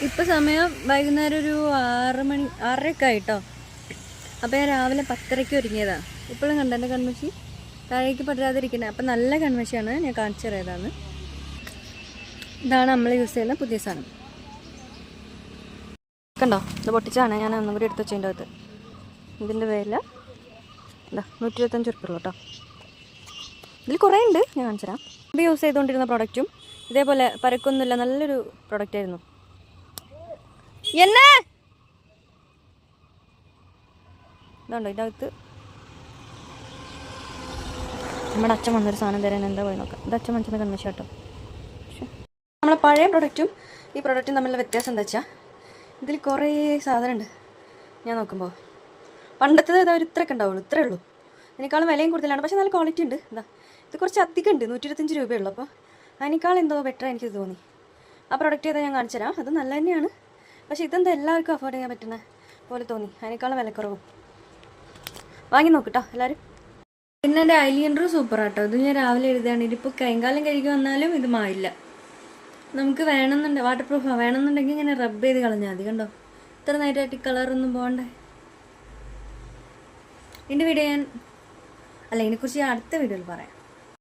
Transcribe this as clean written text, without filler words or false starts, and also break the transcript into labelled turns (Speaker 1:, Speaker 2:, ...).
Speaker 1: ഇപ്പോൾ സമയം വൈകുന്നേരം ഒരു 6 മണി 6:30 ആയിട്ടോ. അപ്പോൾ ഞാൻ രാവിലെ 10:30 ഒരുങ്ങിയതാണ്. ഇപ്പോഴും കണ്ട എൻ്റെ കൺമഷി താഴേക്ക് പറ്റാതിരിക്കുന്നത്. അപ്പം നല്ല കൺമഷിയാണ്, ഞാൻ കാണിച്ചു തരാതാണ്. ഇതാണ് നമ്മൾ യൂസ് ചെയ്യുന്ന പുതിയ സാധനം. കണ്ടോ, ഇത് പൊട്ടിച്ചാണ് ഞാൻ ഒന്നും കൂടി എടുത്ത് വെച്ചതിൻ്റെ അകത്ത്. ഇതിൻ്റെ വില എന്താ 125 ഉറുപ്പിക കേട്ടോ. ഇതിൽ കുറേ ഉണ്ട്, ഞാൻ കാണിച്ചു തരാം. ഇത് യൂസ് ചെയ്തുകൊണ്ടിരുന്ന പ്രൊഡക്റ്റും ഇതേപോലെ പരക്കൊന്നുമില്ല, നല്ലൊരു പ്രൊഡക്റ്റായിരുന്നു. എന്നാ ഇതുണ്ടോ, ഇതിൻ്റെ അകത്ത് നമ്മുടെ അച്ഛൻ വന്നൊരു സാധനം തരാൻ എന്താ പോയി നോക്കാം. ഇത് അച്ഛൻ മനസ്സിൻ്റെ കൺമശി കേട്ടോ. പക്ഷേ നമ്മളെ പഴയ പ്രൊഡക്റ്റും ഈ പ്രൊഡക്റ്റും തമ്മിലുള്ള വ്യത്യാസം എന്താ വെച്ചാൽ ഇതിൽ കുറേ സാധനം ഉണ്ട്. ഞാൻ നോക്കുമ്പോൾ പണ്ടത്തേത് ഇതാ ഒരു ഇത്രയൊക്കെ ഉണ്ടാവുള്ളൂ, ഇത്രയേ ഉള്ളൂ. അതിനേക്കാളും വിലയും കൂടുതലാണ്, പക്ഷേ നല്ല ക്വാളിറ്റി ഉണ്ട്. എന്താ ഇത് കുറച്ച് അധികം ഉണ്ട്, 125 രൂപയുള്ളൂ. അപ്പോൾ അതിനേക്കാൾ എന്തോ ബെറ്റർ എനിക്ക് തോന്നി. ആ പ്രൊഡക്റ്റ് ചെയ്താൽ ഞാൻ കാണിച്ചു തരാം. അത് നല്ല തന്നെയാണ്, പക്ഷേ ഇതെന്താ എല്ലാവർക്കും അഫോർഡ് ചെയ്യാൻ പറ്റുന്ന പോലെ തോന്നി. അതിനേക്കാളും വിലക്കുറവും. വാങ്ങി നോക്കിട്ടോ എല്ലാവരും. പിന്നെ എൻ്റെ ഐലൈനർ സൂപ്പറാട്ടോ. ഇത് ഞാൻ രാവിലെ എഴുതുകയാണ്. ഇതിപ്പോൾ കൈകാലം കഴുകി വന്നാലും ഇത് മായില്ല. നമുക്ക് വേണമെന്നുണ്ട്, വാട്ടർ പ്രൂഫാണ്, വേണമെന്നുണ്ടെങ്കിൽ ഇങ്ങനെ റബ്ബ് ചെയ്ത് കളഞ്ഞാൽ മതി. കണ്ടോ, ഇത്ര നേരമായിട്ട് കളറൊന്നും പോകണ്ടേ. ഇതിൻ്റെ വീഡിയോ ഇതിനെക്കുറിച്ച് അടുത്ത വീഡിയോയിൽ പറയാം.